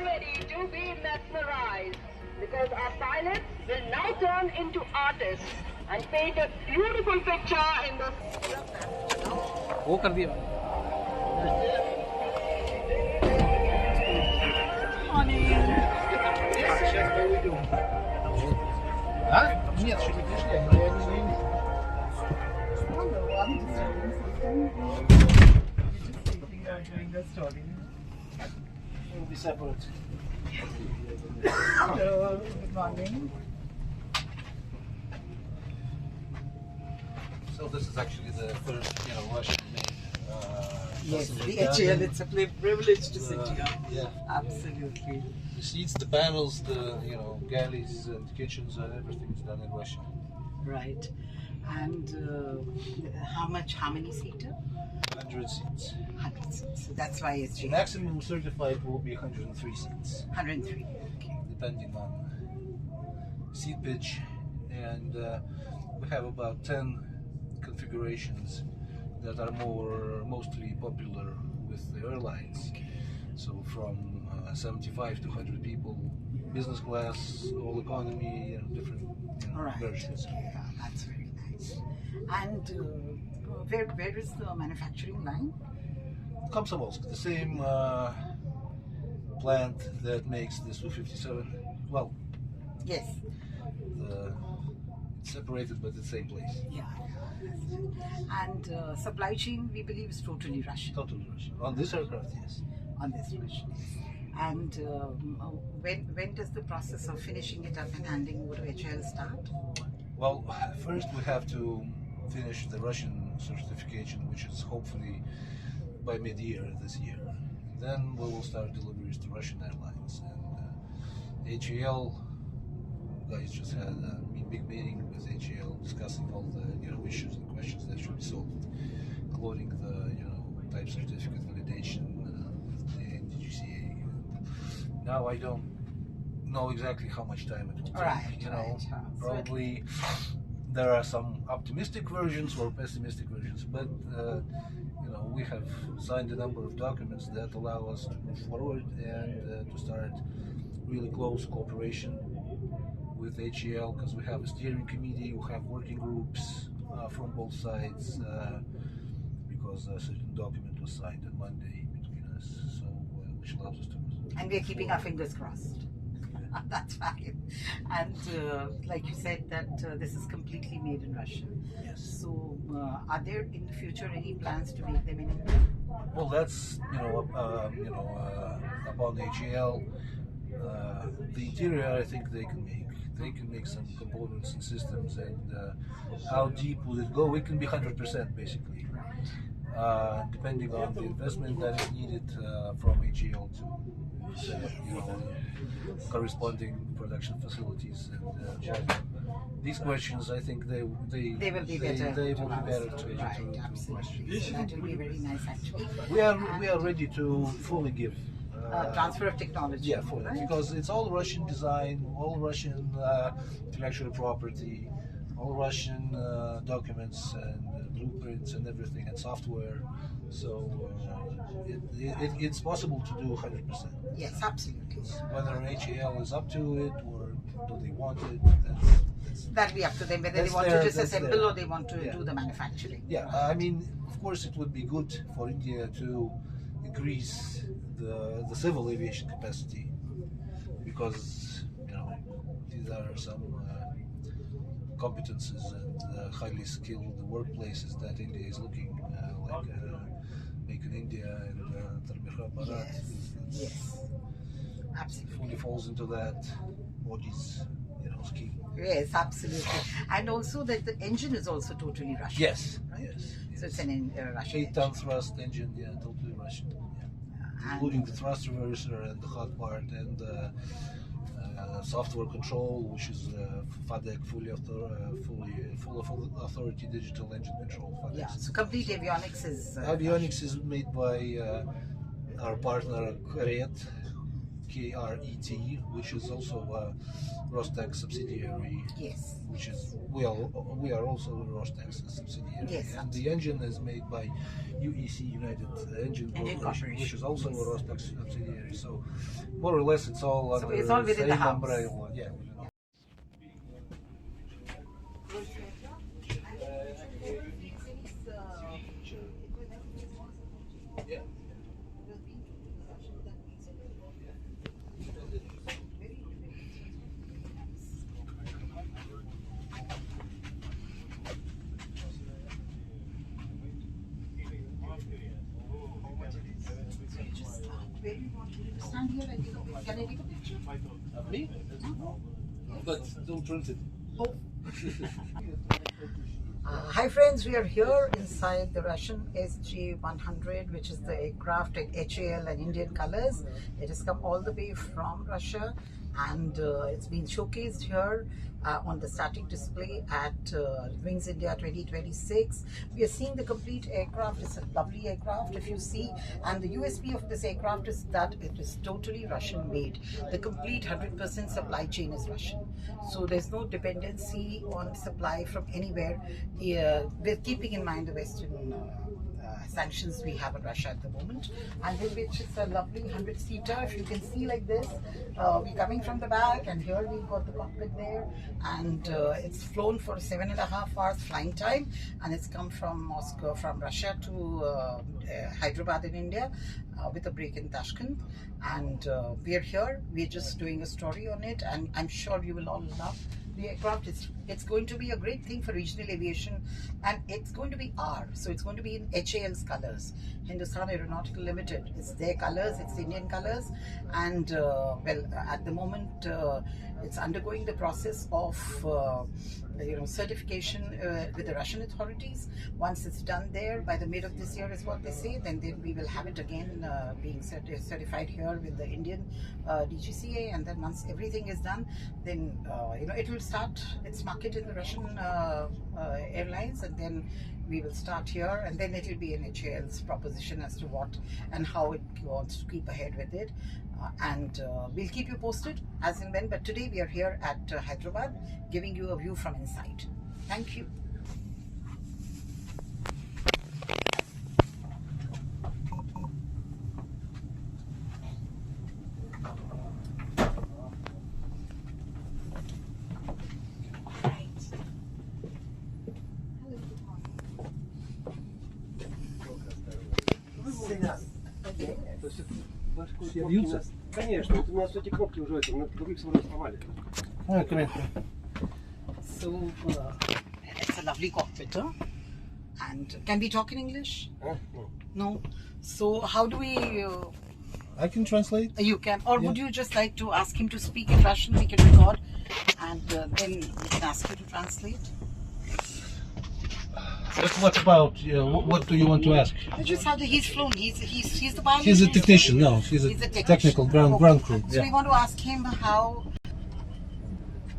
ready to be mesmerized, because our pilots will now turn into artists and paint a beautiful picture in the... वो कर दिया А? Нет, еще не пришли, я не знаю. We'll be separate. Hello, good morning. So this is actually the first, Russian-made. Yes, the HAL, it's a privilege to sit here. Yeah. Absolutely. The seats, the panels, the galleys and kitchens and everything is done in Russia. Right. And how many seater? 100 seats. 100 seats. So that's why it's Maximum certified will be 103 seats. 103. Okay. Depending on seat pitch, and we have about 10 configurations that are mostly popular with the airlines. So from 75 to 100 people, business class, all economy, different versions. Yeah, that's very nice. And where is the manufacturing line? Komsomolsk, the same plant that makes the Su-57. Well, Yes. it's separated but the same place. Yeah. And supply chain, we believe, is totally Russian. Totally Russian. On this aircraft, yes. On this Russian. And when does the process of finishing it up and handing over to HAL start? Well, first we have to finish the Russian certification, which is hopefully by mid-year this year. And then we will start deliveries to Russian airlines. And HAL guys just had a big meeting with HAL discussing all the issues and questions that should be solved, including the type certificate validation with the NDGCA. Now I don't know exactly how much time it will take. Probably there are some optimistic versions or pessimistic versions, but we have signed a number of documents that allow us to move forward and to start really close cooperation with HAL, because we have a steering committee, we have working groups from both sides, because a certain document was signed on Monday between us, so which allows us to. And we're keeping our fingers crossed. That's fine. And like you said, that this is completely made in Russia. Yes. So, are there in the future any plans to make them in India? Well, that's upon HAL. The interior, I think they can make some components and systems, and how deep will it go? It can be 100% basically, depending on the investment that is needed from HAL to set up, corresponding production facilities. And these questions, I think they will be better to Absolutely. So that will be very nice, actually. We are ready to fully give. Transfer of technology. Yeah, fully, right? Because it's all Russian design, all Russian intellectual property, all Russian documents and blueprints and everything, and software. So it's possible to do 100%. Yes, absolutely. Whether HAL is up to it or do they want it, that'll be up to them, whether they want to disassemble or they want to do the manufacturing. Yeah, I mean, of course, it would be good for India to increase the civil aviation capacity, because these are some competences and highly skilled workplaces that India is looking like Make in India and Tarmikha Bharat. Yes, absolutely. Fully falls into that Modi's scheme. Yes, absolutely. And also that the engine is also totally Russian. Yes, yes. So it's an Russian 8-ton thrust engine, totally Russian. Including the thrust reverser and the hot part and the software control, which is FADEC, full authority digital engine control. FADEC. Yeah, so complete avionics is avionics is made by our partner Korean, KRET, which is also a Rostec subsidiary. Yes. Which is we are also a Rostec subsidiary. Yes. And the engine is made by UEC, United Engine Corporation, which is also a Rostec subsidiary. So more or less it's all under it's all the within same the house. umbrella. Yeah. Where do you want me to stand here and take a picture? Can I take a picture? Of me? But don't print it. Oh. Hi friends, we are here inside the Russian SJ100, which is the aircraft in HAL and Indian colors. It has come all the way from Russia and it's been showcased here on the static display at Wings India 2026. We are seeing the complete aircraft. It's a lovely aircraft if you see, and the USP of this aircraft is that it is totally Russian made. The complete 100% supply chain is Russian, so there's no dependency on supply from anywhere. We're keeping in mind the Western sanctions we have in Russia at the moment, and in which it's a lovely 100-seater. If you can see like this, we're coming from the back, and here we've got the cockpit there, and it's flown for 7.5 hours flying time, and it's come from Moscow, from Russia to Hyderabad in India, with a break in Tashkent. And we're here, we're just doing a story on it, and I'm sure you will all love the aircraft. It's going to be a great thing for regional aviation, and it's going to be so it's going to be in HAL's colors, Hindustan Aeronautical Limited. It's their colors, it's Indian colors, and well, at the moment it's undergoing the process of certification with the Russian authorities. Once it's done there by the mid of this year is what they say, then we will have it again being certified here with the Indian DGCA, and then once everything is done, then it will start its market in the Russian airlines, and then we will start here, and then it will be an HAL's proposition as to what and how it wants to keep ahead with it, and we'll keep you posted as and when. But today we are here at Hyderabad, giving you a view from inside. Thank you. Бьются? Конечно, вот у нас эти кнопки уже на других самолетах сломали. So it's a lovely cockpit, huh? And can we talk in English? No. No. So how do we? I can translate. You can, or would you just like to ask him to speak in Russian? We can record, and then we can ask you to translate. What about what do you want to ask? Just how he's flown. He's the pilot. He's a technician. No, he's a technical ground crew. So we want to ask him how.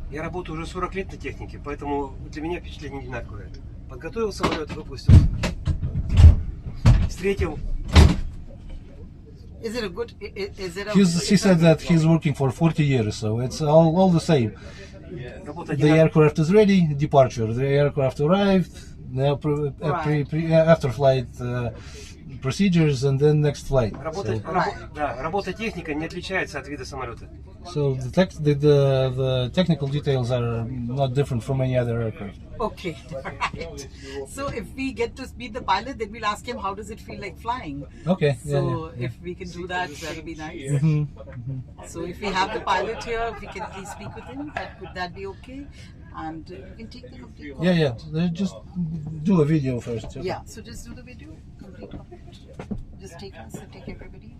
Я работаю уже 40 лет на технике, поэтому для меня впечатление одинаковое. Подготовил самолет, выпустил. Встретил. Is it a good? Is it a? He said that he's working for 40 years, so it's all the same. The aircraft is ready. Departure. The aircraft arrived. Now after flight procedures, and then next flight. Работа техника не отличается от вида самолета. So the technical details are not different from any other aircraft. Okay, right. So if we get to meet the pilot, then we'll ask him how does it feel like flying. Okay. So if we can do that, that'll be nice. So if we have the pilot here, if we can please speak with him, would that be okay? And you can take the complete cockpit. Yeah. Just do a video first. Okay? Yeah. So just do the video, complete cockpit. Just take us and take everybody.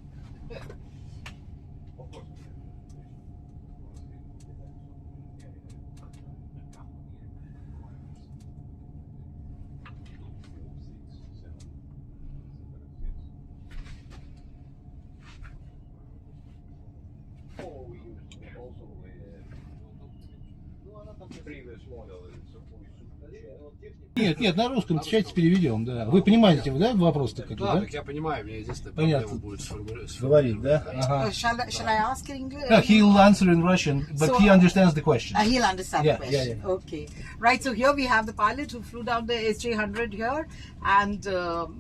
Нет, на русском отвечайте, переведем, да. Вы понимаете, да, вопрос-то какой, Да, да? так я понимаю, мне единственное Понятно. проблема будет сформулировать. Говорить, да? Ага. Shall I ask in English? He'll answer in Russian, but So- he understands the question. He'll understand Yeah, the question. yeah, Okay. Right, so here we have the pilot who flew down the SJ100 here. And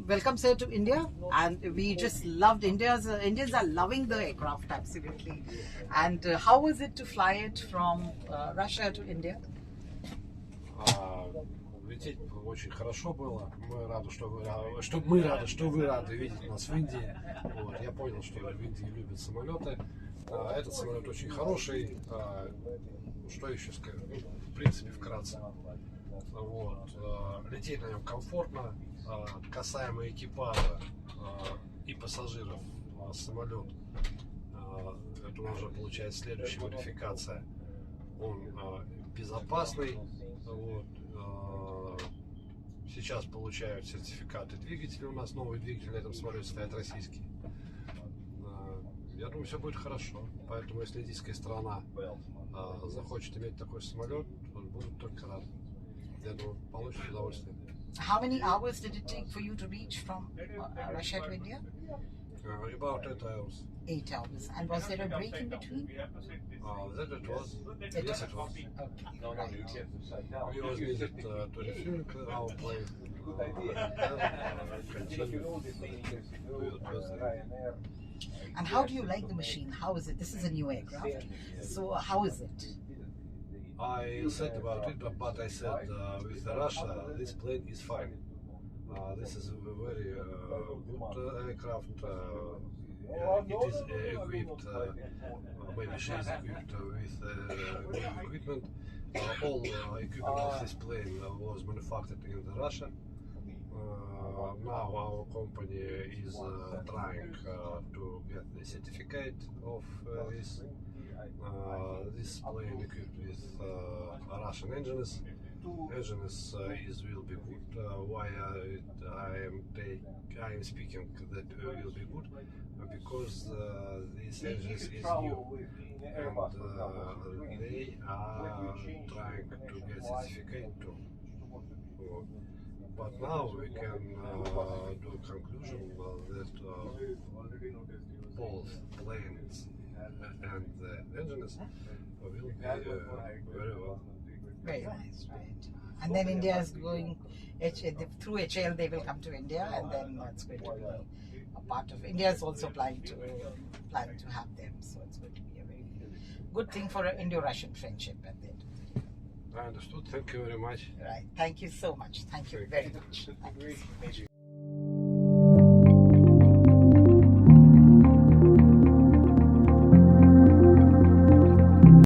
welcome, sir, to India. And we just loved Indians are loving the aircraft, absolutely. And how was it to fly it from Russia to India? Лететь очень хорошо было. Мы рады, что вы рады видеть нас в Индии. Вот. Я понял, что в Индии любят самолеты. Этот самолет очень хороший. Что еще сказать? Ну, в принципе, вкратце. Вот. Лететь на нем комфортно. Касаемо экипажа и пассажиров, самолет. Это уже получается следующая модификация. Он безопасный. Вот. Сейчас получают сертификаты двигателя. У нас новый двигатель на этом самолете стоят российские. Я думаю, все будет хорошо. Поэтому, если индийская страна захочет иметь такой самолет, будут только рады. Я думаю, получат удовольствие. How many hours did it take for you to reach from Russia to India? About 8 hours. 8 hours. And was there a break in between? That it was. Yes, it was. Okay, right. We was needed to refuel our plane. Continue. And how do you like the machine? How is it? This is a new aircraft. So how is it? I said about it, but I said with Russia, this plane is fine. This is a very good aircraft. It is equipped, maybe she is equipped with new equipment. All equipment of this plane was manufactured in Russia. Now our company is trying to get the certificate of this. This plane equipped with Russian engines. Engines will be good. Why I am speaking that will be good? Because this engines is new and they are trying to get certificate too. But now we can do a conclusion that both planes and the engines will be very well. Very nice, right? And then India is going through HAL. They will come to India, and then it's going to be a part of India. Is also planning to have them. So it's going to be a very good thing for an Indo-Russian friendship at the end of the day. I understood. Thank you very much. Right. Thank you so much. Thank you very much. Thank you so much.